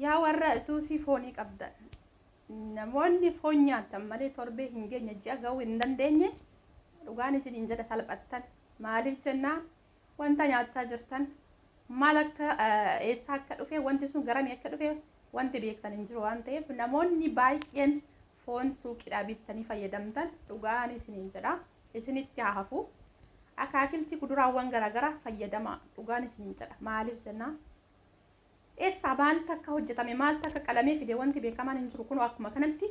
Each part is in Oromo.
yaa warra suusii foonii qabdan namoonni foon nyaatan malee torbee hin geenye ji'a ga'uu hin dandeenye dhugaan isiniin jedha salphattan maaliif jennaan wanta nyaataa jirtan maal akka eessaa akka dhufe wanti sun garamii akka dhufe wanti beektan hin jiru waan ta'eef namoonni baay'een foon suuqiidhaa bittanii fayyadamtan dhugaan isiniin jedha isinitti haa hafu akaakilti kuduraawwan garaagaraa fayyadama dhugaan isiniin jedha maaliif jennaan eessa maaltu akka hojjetame maaltu akka qalamee fide wanti beekamaan hin jiru kun akkuma kanatti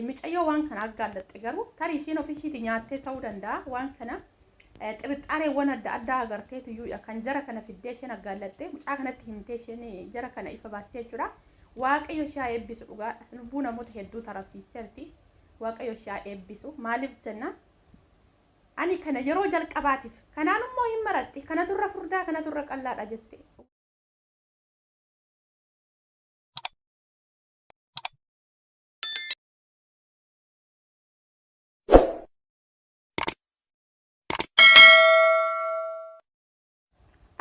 micayyoo waan kana aggaallatte garuu tarii ishiin ofishiiti nyaattee ta'uu danda'a waan kana xirixaareewwan adda addaa agarteetu iyyuu kan jara kana fiddee isheen aggaallatte mucaa kanatti himtee isheen jara kana ifa baastee jechuudha waaqayyo ishee eebbisu dhugaa lubbuu namoota hedduu tarafsiisteerti waaqayyo ishee eebbisu maaliif jenna ani kana yeroo jalqabaatiif kanaan immoo hin maratti kana durra furdaa kana durra qallaadha jette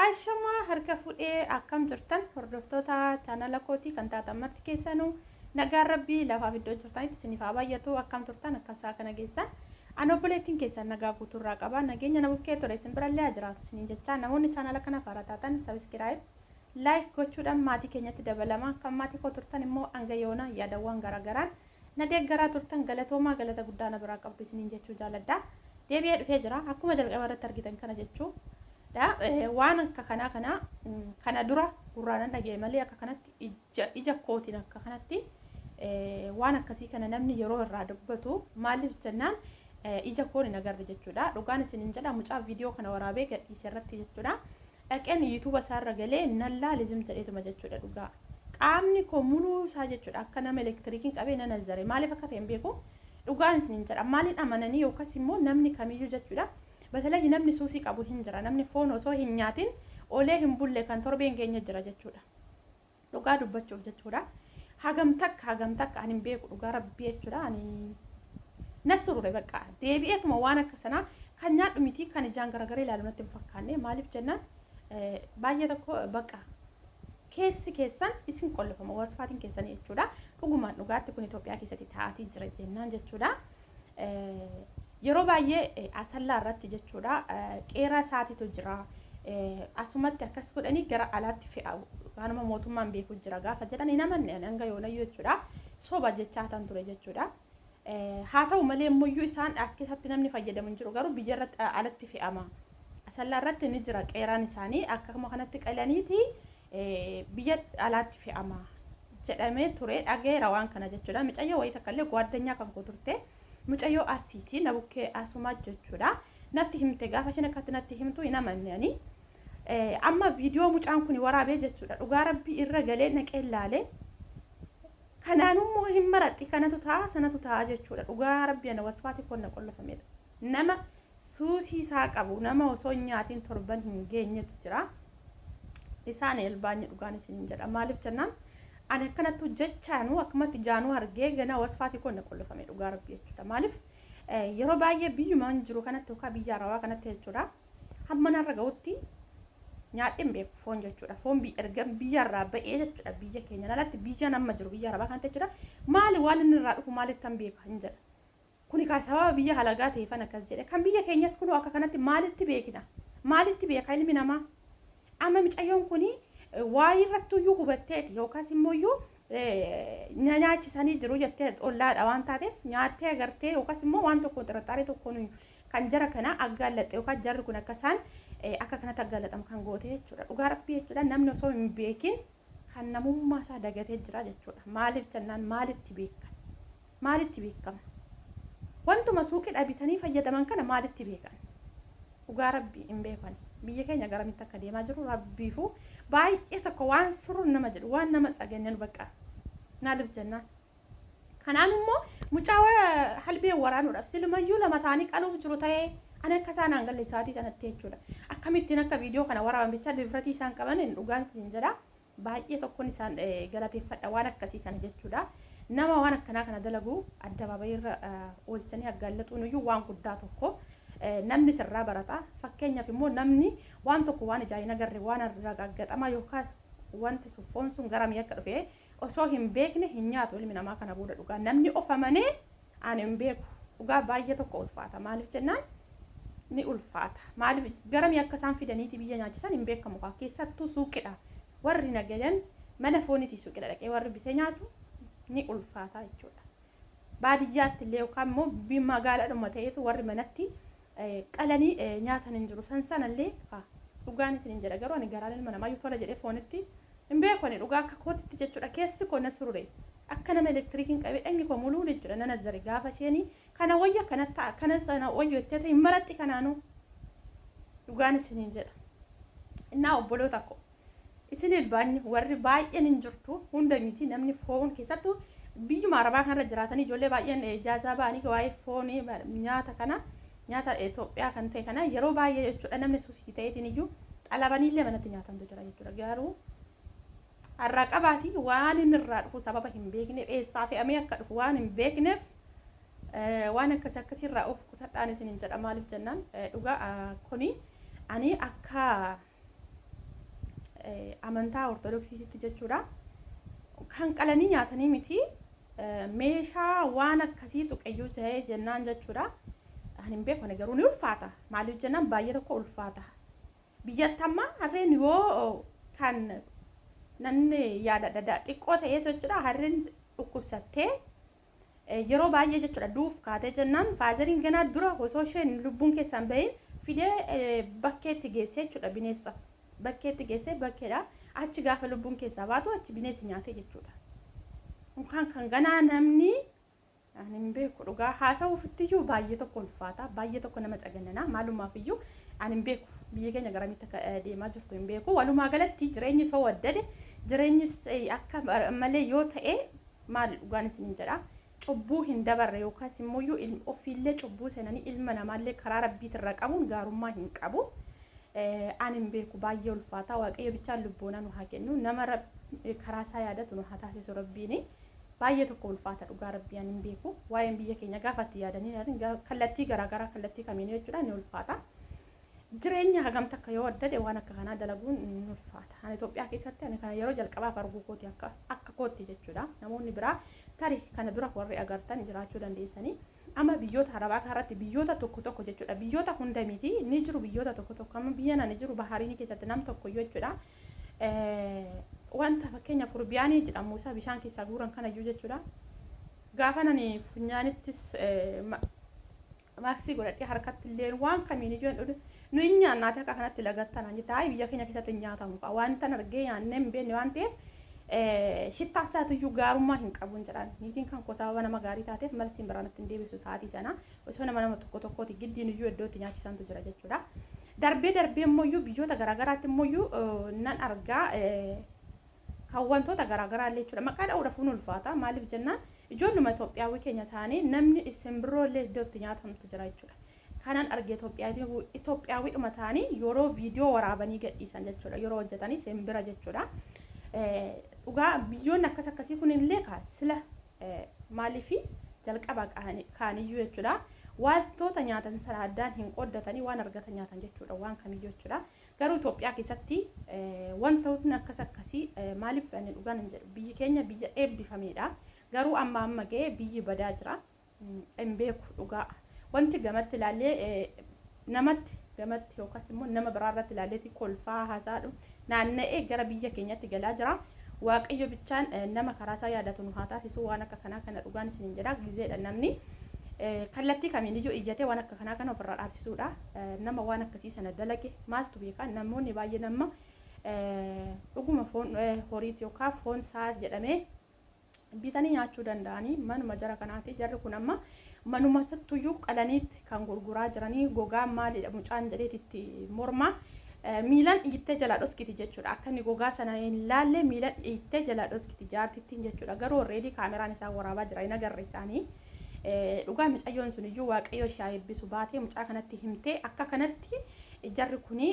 Ashama harka fuudhee akkam jirtan hordoftoota chaanala kootii kan taatammatti keessanuu nagaan rabbii lafaaf iddoo jirtanitti isiniif haa baay'atu akkam turtan akkasaa kana geessan ani obboleettiin keessan nagaa guutuurraa qaba nageenya nama bukkee ture isin birallee jiraatu isiniin jechaa namoonni chaanala kana faaraa taatan sabiskiraayib laayik gochuudhaan maatii keenyatti dabalama kan maatii koo turtan immoo hanga yoona yaadawwan garaagaraan na deeggaraa turtan galatoomaa galata guddaa na biraa qabdu isiniin jechuu jaaladha deebi'ee dhufee jira akkuma jalqaba irratti argitan kana jechuu waan akka kana dura gurraan dhagee malee akka kanatti ija kootiin akka kanatti waan akkasii kana namni yeroo irraa dubbatu maaliif jennaan ija koon hin agarre jechuudha dhugaan isiniin jedha mucaa viidiyoo kana waraabee gadhiise irratti jechuudha dhaqeen yuutuuba isaarra galee nallalizim jedheetuma jechuudha dhugaa qaamni koo muluu isaa jechuudha akka nama elektiriikiin qabee na nazare maaliif akka ta'e hin beeku dhugaan isiniin jedha maaliin amananii yookaas immoo namni kamiyyuu jechuudha በተለይ namni suusii qabu hin jira namni foon osoo hin nyaatin olee hin bulle kan torbeen keenya jira jechuudha dhugaa dubbachuuf jechuudha hagam takka ani beeku dhugaa rabbii jechuudha ani nasrure bakka deebi'eetuma waan akka sanaa kan nyaadhu miti kan ijaan garagaree ilaalu natti hin fakkaanne maaliif jennaan baay'ee tokko bakka keessi keessan isin qollifama wasfaatiin keessanii jechuudha dhugumaan dhugaatti kun Itoophiyaa keessatti taa'atii jira jennaan jechuudha yeroo baay'ee asallaa irratti jechuudha qeeraa isaatiitu jira asumatti akkas godhanii gara alaatti fe'u kanuma mootummaan beeku jira gaafa jedhanii namanne hanga yoonayyuu jechuudha soba jechaa tan ture jechuudha haa ta'u malee immoo isaan as keessatti namni fayyadamu hin jiru garuu biyya irratti alatti fe'ama asallaa irratti ni jira qeeraan isaanii akkuma kanatti qalaniiti biyya alaatti fe'ama jedhamee ture dhageera waan kana jechuudha micayyoo wayii takka illee gwaaddanyaa kan koo turte mucayyoo asiiti na bukkee asumaa jechuudha natti himte gaafa isheen akkatti natti himtu hin amannani amma viidiyoo mucaan kun waraabee jechuudha dhugaa rabbii irra galee naqee ilaalee kanaanummoo hin maratti kanatu ta'a sanatu ta'a jechuudha dhugaa rabbii ana wasfaati kun na qollofamedha nama suusii isaa qabu nama osoo nyaatiin torban hin geenyetu jira isaan elbaanyi dhugaan isin jedha maaliif jennaan ani akkanattu jechaanu akkumatti jaanuu argee gana wasfaati kun na qollofame dhugaa rabbii jechuudha maaliif yeroo baay'ee biyyumaan jiru kanatti yookaan biyya arabaa kanatti jechuudha hamma narra ga'utti nyaadheen beeku foon jechuudha foon erga biyyarraa ba'ee jechuudha biyya keenya alatti biyya nama jiru biyya arabaa kanatti jechuudha maali waan inni irraa dhufu maaliif tan beeka hin jedha kuni kaa sababa biyya halagaa ta'eefan akkas jedhe kan biyya keenyas kun akka kanatti maalitti beekina maalitti beeka ilmi namaa amma micayyoon kuni waa irratti iyyuu hubatteeti yookaas immoo iyyuu nyaachisanii jiru jettee ollaadha waan taateef nyaattee agartee yookaas immoo waan tokko xirxaaree tokkoon kan jara kana aggaallatte yookaan jarri kun akka isaan akka kanatti aggaallatamu kan goote jechuudha dhugaa rabbii jechuudha namni osoo hin beekin kan namummaa isaa dagatee jira jechuudha maaliif jennaan maalitti beekama wantuma suuqii bitanii fayyadaman kana maalitti beekan dhugaa rabbii hin beekan biyya keenya garamitti akka deemaa jiru rabbiifu baay'ee tokko waan surun nama jedhu waan nama tsagennan bakka maaliif jennaan kanaan immoo mucaa halbee waraanuudhaaf silmayyuu lama taanii qaluuf jiru ta'ee ana akka isaan hangalle isaatii sanatti jechuudha akkamittiin akka viidiyoo kana waraaban bicha difratii isaan qaban dhugaan siin jedha baay'ee tokkoon isaan galateeffadha waan akkasii kana jechuudha nama waan akkanaa kana dalagu addabaabayii irra oolchanii aggaallaxuun iyyuu waan guddaa tokko namni sirraa barata fakkeenyaaf immoo namni waan tokko waan ijaa'ina garre waan ragaggatamaa yookaan wanti foon sun garamii akka dhufe osoo hin beekne hin nyaatu ilmi namaa kana booda dhugaa namni ofamane ani hin beeku dhugaa baay'ee tokko ulfaata maaliif jennaan ni ulfaata maaliif garamii akka isaan fidaniiti biyya nyaachisan hin beekamu kaa keessattuu suuqidha warri nagadan mana foonitii suuqidha dhaqee warri bitee nyaatu ni ulfaata jechuudha baadiyyaatti illee yookaan immoo magaalaadhuma ta'eetu warri manatti qalanii nyaatan hin jiru sanallee dhugaan isin jedha garuu ani garaan ilma namaa yoo tola jedhee foonitti hin beeku ani dhugaa akka kootitti jechuudha keessi koo na surre akka nama elektiriikiin qabee dhangi koo muluu jechuudha nana zare gaafa isheen kana wayya kana ta'a kana sana wayyo itti hin maratti kanaanu dhugaan isin jedha innaa obboloota ko isin ilbaanni warri baay'een hin jirtu hunda miti namni foon keessattuu biyyuma arabaa kanarra jiraatanii ijoollee baay'een ijaazaa ba'anii waa'ee foonii nyaata kana nyaata Itoophiyaa kan ta'e kana yeroo baay'ee jechuudha namni suusii ta'eetiin iyyuu xalabaniillee manatti nyaatantu jira jechuudha garuu har'a qabaati waan inni irraa dhufu sababa hin beekneef eessaa fe'amee akka dhufu waan hin beekneef waan akkasii irraa of qusadhaan isin jedha maaliif jennaan dhugaa kuni ani akka amantaa ortodoksiitti jechuudha kan qalanii nyaatanii miti meeshaa waan akkasii tuqeyyuu ta'ee jennaan jechuudha ani hin beeku garuu ni ulfaata maaliif jennaan baay'ee tokko ulfaata biyyatti amma harreen yoo kan nanni yaada dadaa xiqqoo ta'ee jechuudha harreen dhukkubsattee yeroo baay'ee jechuudha duuf kaatee jennaan faazariin ganaa dura osoo isheen lubbuun keessaan bahin fidee bakkeetti geessee jechuudha bineensa bakkeetti geessee bakkeedha achi gaafa lubbuun keessaa baatu achi bineensi nyaatee jechuudha kan ganaa namni ani hin beeku dhugaa haasa'uufitti iyyuu baay'ee tokko ulfaata baay'ee tokko nama sagannana maalumaaf iyyuu ani hin beeku biyya keenya garamitti akka deemaa jirtu hin beeku walumaa galatti jireenyi soo waddade jireenyi akka malee yoo ta'e maali dhugaan isin jedha cubbuu hin dabarre yookaas immoo ofiillee cubbuu seenanii ilma namaallee karaa rabbiitirra qabuun gaarummaa hin qabu ani hin beeku baay'ee ulfaata waaqayyo bichaan lubboona nu haa kennu nama karaa isaa yaadatu nu haa taasisu rabbiini baay'ee tokko ulfaata dhugaa rabbii ani hin beeku waa'een biyya keenya gaafatti yaadanii kallattii garaagaraa kallattii kamiin jechuudha ni ulfaata jireenya hagamta akka yoo waddade waan akka kanaa dalaguun ni ulfaata ani Itoophiyaa keessatti ani kana yeroo jalqabaaf arguu kooti akka kootti jechuudha namoonni biraa tarii kana dura warri agartan jiraachuu dandeessanii amma biyyoota arabaa kanarratti biyyoota tokko jechuudha biyyoota hunda miti ni jiru biyyoota tokko amma biyya nani jiru bahariin keessatti nam tokko jechuudha wanta fakkeenya kurbiyaanii jedhamu isaa bishaan keessaa guuran kana iyyuu jechuudha gaafa nani funyaanittis maaksii godhadhee harkatti illee waan kamiin iyyuu nu nyaannaati akka kanatti lagattan ani taa'ee biyya keenya keessatti nyaatamu wanta argee nyaannee hin beekne waan ta'eef shittaa isaatu iyyuu gaarummaa hin qabu jedhan niitiin kan koo sababa nama gaarii taateef malsiin biraanatti hin deebisu sa'aatii sana osoo nama tokkotti giddiin iyyuu iddootti nyaachisantu jira jechuudha darbee immoo iyyuu biyyoota garaagaraatti immoo iyyuu nan argaa kan wantoota garaagaraa illee jechuudha maqaa dha'uudhaaf nu ulfaata maaliif jennaan ijoolluma Itoophiyaawwi keenya ta'anii namni simbirroo illee iddootti nyaatamtu jira jechuudha kanan argee Itoophiyaawwidhuma ta'anii yeroo viidiyoo waraabanii gadhiisan jechuudha yeroo hojjetanii simbira jechuudha dhugaa biyyoonni akkasii kun illee sila maaliifi jalqaba kaaniyyuu jechuudha wantoota nyaatan sana addaan hin qoddatanii waan argatan nyaatan jechuudha waan kamiyyuu jechuudha garuu Itoophiyaa keessatti wantootni akkasii maaliif ani dhugaan hin jedhu biyyi keenya biyya eebbifameedha garuu amma ga'ee biyyi badaa jira hin beeku dhugaa wanti gamatti ilaallee namatti gamatti yookaas immoo nama biraarratti ilaalleeti kolfaa haasaadhu naanna'ee gara biyya keenyatti galaa jira waaqayyo bichaan nama karaa isaa yaadatu nu haa taasisu waan akka kanaa kana dhugaan isin jedha gizeedha namni kallattii kamiin iyyuu iyyatee waan akka kanaa kana ofirraa dhaabsisuudha nama waan akkasii sana dalage maaltu beeka namoonni baay'ee nama dhuguma foon horiiti yookaan foon saas jedhamee bitanii nyaachuu danda'anii manuma jara kanaati jarri kun amma manuma sattuyyuu qalaniitti kan gurguraa jiranii gogaa maalidha mucaan jedheetitti morma miilan dhiittee jala dhoskiti jechuudha akka inni gogaa sana hin laalle miilan dhiittee jala dhoskiti jaartittiin jechuudha garuu already kaameraan isaa waraabaa jira hin agarre isaanii dhugaa mucayyoon sun iyyuu waaqayyo ishee eebbisu baatee mucaa kanatti himtee akka kanatti jarri kuni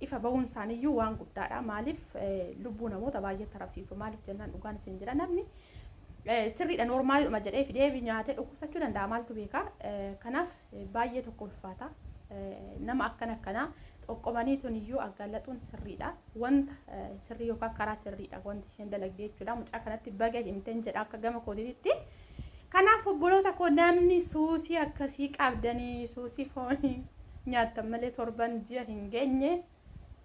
ifa ba'uun isaaniiyyuu waan guddaadha maaliif lubbuu namoota baay'ee tarabsiisu maaliif jennaan dhugaan isin jira namni sirriidha noormaalidhuma jedhee fidee nyaatee dhukkubsachuu danda'a maaltu beeka kanaaf baay'ee tokko ulfaata nama akkanaa qoqqobanii tuniyyuu aggaalaxuun sirriidha wanta sirrii yookaan karaa sirriidha wanti isheen dalagdee jechuudha mucaa kanatti baga himteen jedha akka gama kootiitti kanaaf obboloota koo namni suusii akkasii qabdanii suusii foonii nyaattan malee torban ji'a hin geenye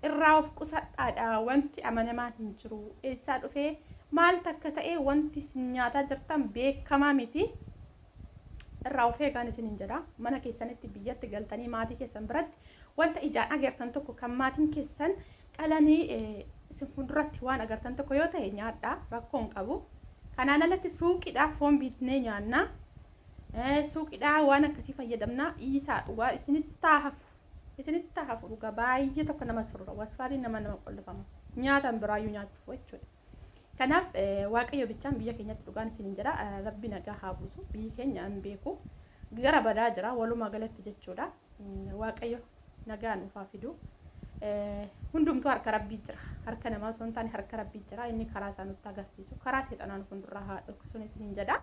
irraa of qusadhaadha wanti amanamaa hin jiru eessaa dhufee maal takka ta'ee wanti nyaataa jirtan beekamaa miti irraa of eegaa isiniin jedha mana keessanitti biyyatti galtanii maatii keessan biratti wanta ijaan agartan tokko kan maatiin keessan qalanii isin fuulduratti waan agartan tokko yoo ta'e nyaadhaa rakkoon qabu kanaan alatti suuqiidhaa foon bitnee nyaanna suuqiidhaa waan akkasii fayyadamna isaa dhugaa isinitti hafu dhugaa baay'ee tokko nama surra wasfaaliin nama qollifama nyaatan biraayyuu nyaachuuf jechuudha kanaaf waaqayyo bichaan biyya keenyatti dhugaan isiniin jedha rabbi nagaa haa buusu biyyi keenya hin beeku gara badaa jira walumaa galatti jechuudha waaqayyo nagaan ufaa fidu hundumtuu harka rabbii jira harka namaa osoo hin taane harka rabbii jira inni karaa isaa nutti agarsiisu karaa seexanaan fuuldura haa dhoksuun isiniin jedha